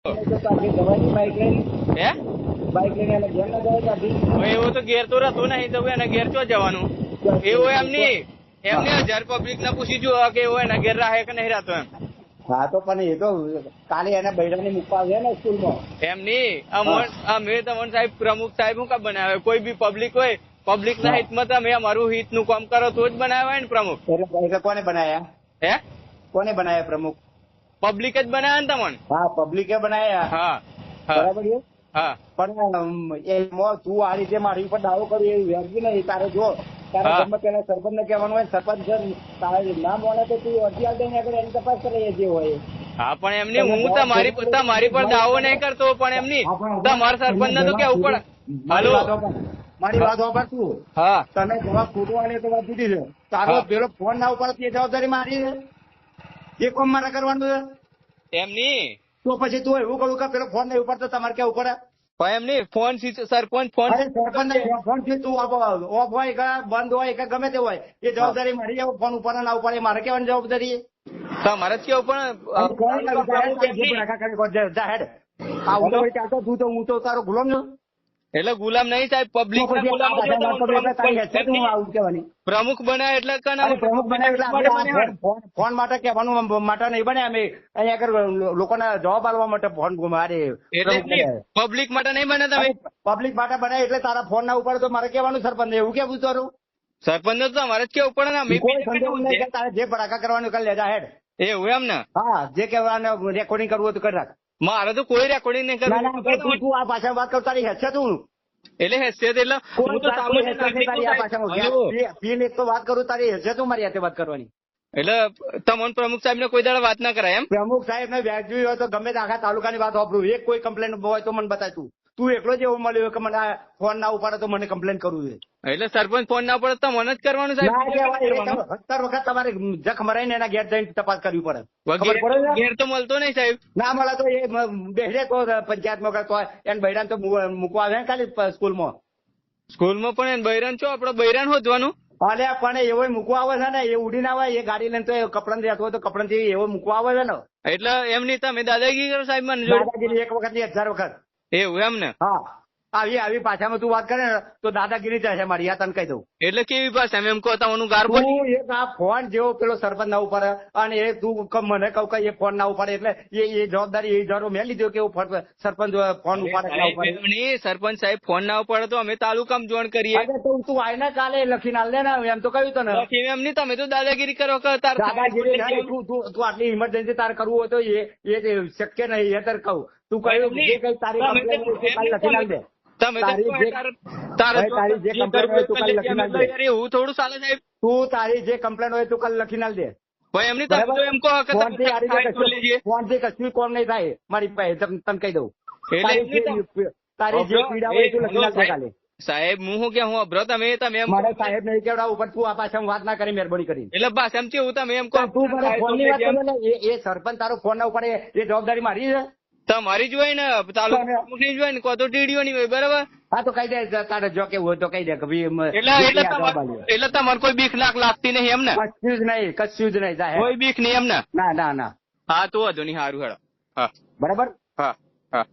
Bike લઈને હે એને ઘેર ના જવાય કાઢી હવે એવું તો ઘેર તો રહેતું નહીં તો એને ઘેર ચો જવાનું એવું એમની હજાર પબ્લિક ને પૂછી જો કે એવું એના ઘેર રહે કે નહીં રહેતો એમ. હા તો પણ એ તો કાલે એના બૈરાની મૂકવા આવે ને સ્કૂલમાં એમની મેં તમને સાહેબ પ્રમુખ સાહેબ હું કા બનાવે કોઈ બી પબ્લિક હોય પબ્લિક ના હિતમાં તમે અમારું હિત નું કામ કરો તો જ બનાવે ને પ્રમુખ. એટલે કોને બનાયા હે કોને બનાયા પ્રમુખ પબ્લિક જ બનાવ્યા ને તમને. હા પબ્લિકે બનાયા હા બરાબર છે હા પણ એમાં તું આ રીતે મારી ઉપર દાવો કર્યો એ વ્યાજબી નહીં. તારે જો તારે ગમે પેલા સરપંચ ને કહેવાનું હોય સરપંચ તારે ના મળે તો તું અરજી આલ દઈને આગળ એની તપાસ કરે જે હોય. હા પણ એમની હું તમારી પર દાવો નહીં કરતો પણ એમની તમારા સરપંચ ને તો કેવું પડે. હાલો મારી વાત વાપર તું. હા તને જવાબ ખોટું આલે તો વાત જુદી છે. તારો પેલો ફોન ના ઉપર તે જવાબદારી મારી છે એ કોમ મારે કરવાનું છે એમની તો પછી તું એવું કહું કે પેલો ફોન નહીં ઉપાડતો તમારે કેવું પડે. પણ એમની ફોન સરપંચ ફોન અરે સરપંચ ફોન થી તું ઓફ હોય કે બંધ હોય કે ગમે તે હોય એ જવાબદારી મારી આવે. ફોન ઉપર ના ઉપાડે મારે કેવાની જવાબદારી તમારે જ કેવું પણ જાહેર આવું તો ચાલતો તું તો હું તો તારો ગુલામ છું. એટલે ગુલામ નહીં સાહેબ પબ્લિક પ્રમુખ બન્યા એટલે પ્રમુખ બને એટલે ફોન માટે કહેવાનું માટે નહીં બને અમે અહીંયા આગળ લોકોના જવાબ આપવા માટે ફોન મારે પબ્લિક માટે નહીં બને તમે પબ્લિક માટે બને એટલે તારા ફોન ના ઉપર તો મારે કહેવાનું સરપંચ એવું કેવું તારું સરપંચ તો તમારે જ કેવું પડે ને તારે જે ભડાકા કરવાનું કરી લેજા હેડ એવું એમ ને. હા જે કહેવાનું રેકોર્ડિંગ કરવું હોય તો કરી રાખ. મારે તો કોઈ રેકોર્ડિંગ નહીં કરવું. તું આ ભાષા વાત કર તારી હેસે તું એટલે હેસિયત એટલે હું તો સામાન્ય એક તો વાત કરું તારી હેસે તું મારી હાથે વાત કરવાની. એટલે તમને પ્રમુખ સાહેબ ને કોઈ દાડે વાત ના કરાય એમ. પ્રમુખ સાહેબ ને વ્યાજબી હોય તો ગમે તે આખા તાલુકાની વાત વાપરું. એક કોઈ કમ્પ્લેન હોય તો મને બતાય. તું એકલો જ એવું મળ્યો કે મને ફોન ના ઉપાડે તો મને કમ્પ્લેન કરવું છે. એટલે સરપંચ ફોન ના પડે તો મને જ કરવાનું સાહેબ. 17 વખત તમારે જખ મરાઈને એના ઘેર જઈને તપાસ કરવી પડે. ઘેર તો મળતો નહીં સાહેબ. ના મળે તો એ બેસે તો પંચાયતમાં તો એને બૈરાન તો મૂકવા આવે ને ખાલી સ્કૂલમાં પણ એને બૈરાન છો આપડે બૈરાન હોદવાનું. અલે પણ એવો મૂકવા આવે છે ને એ ઉડીને આવે એ ગાડી લઈને તો કપડાં રહેતો હોય તો કપડાં થી એવો મૂકવા આવે છે ને. એટલે એમની તમે દાદાગીરી કરો સાહેબ મને દાદાગીરી એક વખત ની 1000 વખત એવું એમ ને. હા આવી ભાષામાં તું વાત કરે ને તો દાદાગીરી જાય છે મારી. આ તને કહી દઉં. એટલે કેવી ભાષા એમ કહો તમારું ગાર બોલી એક આ ફોન જેવો પેલો સરપંચ ના ઉપાડે અને એ તું મને કહું કે એ ફોન ના ઉપાડે એટલે એ જવાબદારી એ જરો મેં લીધો કે સરપંચ ફોન ઉપાડે ના ઉપાડે. સરપંચ સાહેબ ફોન ના ઉપાડે તો અમે તાલુકામાં જોઈન કરીએ. તું આઈને કાલે લખીને આલ દે ને એમ તો કહ્યું તને. એમ નહીં તમે તો દાદાગીરી કરો દાદાગીરી તું આટલી ઇમરજન્સી તારે કરવું હોય તો એ શક્ય નહીં એ તારે કહું. તું કહ્યું જે કઈ તારી કમ્પ્લેન લખીને આલ દે. તમે એવું થોડું ચાલે સાહેબ. તું તારી જે કમ્પ્લેન હોય તું કાલે લખીને આલ દે. એમની એમ કહો કે ફોન થી કશું કોમ નહીં થાય મારી પાસે તને કહી દઉં. તારી જે પીડા હોય તું લખીને આલ દે કાલે. સાહેબ હું શું કે હું અભ્ર તમે મારે સાહેબ નહીં કેવડા ઉપર તું આ પાછા વાત ના કરી મહેરબાની કરી. એટલે બસ એમ કેવું તમે એમ કહો તું મારા ફોન ની વાત કરે ને એ સરપંચ તારો ફોન ના ઉપાડે એ જવાબદારી મારી છે. તમારી જ હોય ને તાલુકા જ હોય ને કોઈ તો ટીડીઓ ની હોય બરાબર. હા તો કહી દે તારે જો કેવું હોય તો કહી દે કે એટલે તમારે કોઈ બીક લાગતી નહીં એમ ને. કશું જ નહીં કોઈ બીક નહીં એમ ને. ના. હા તો વાંધો નહીં સારું હેડો. હા બરાબર. હા હા.